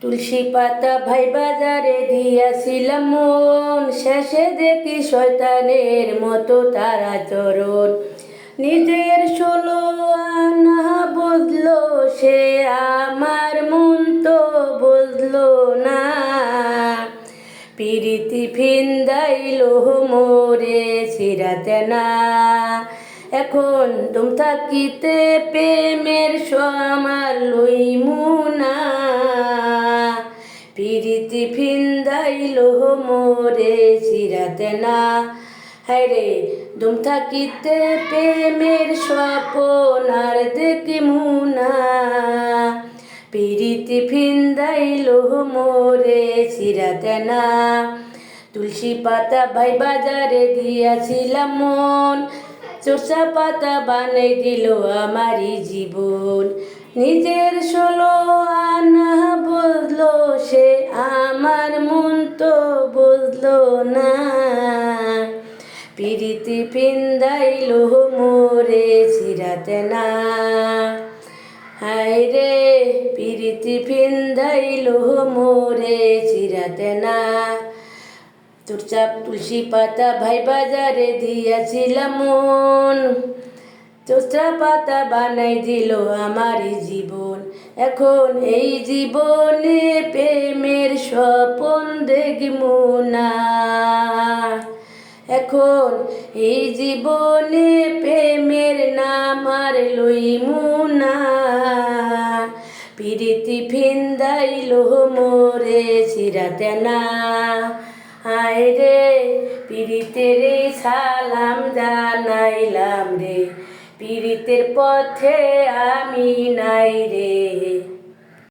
তুলসী পাতা ভাই বাজারে দিয়াছিলাম মন, শেষে দেখি শয়তানের মতো তার আচরণ। নিজের 16 আনা বুঝলো সে, আমার মন তো বুঝলো না। পিরিতি ফিন্দাইলো মোরে ছিড়াতে না। এখন তুম থাকিতে প্রেমের আমার লইমু না। পিরিতি ফিন্দাইলো মোরে ছিড়াতে না। হায়রে দুম থাকিতে প্রেমের স্বপন আর দেখিমু না। পিরিতি ফিন্দাইলো মোরে ছিড়াতে না। তুলসী পাতা ভাই বাজারে দিয়াছিলাম মন, চোষা পাতা বানাই দিল আমারই জীবন। নিজের 16 আনা বুঝলো সে, আমার মন তো বুঝলো না। পিরিতি ফিন্দাইলো মোরে ছিড়াতে না। হায়রে পিরিতি ফিন্দাইলো মোরে ছিড়াতে না। চুপচাপ তুলসী পাতা ভাই বাজারে দিয়াছিলাম মন, চোষা পাতা বানাই দিল আমারই জীবন। এখন এই জীবনে প্রেমের স্বপন দেখিমু না। এখন এই জীবনে প্রেমের নাম আর লইমু না। পিরিতি ফিন্দাইলো মোরে ছিড়াতে না। হায়রে পিরিতের সালাম জানাইলাম রে, পিরিতের পথে আমি নাই রে।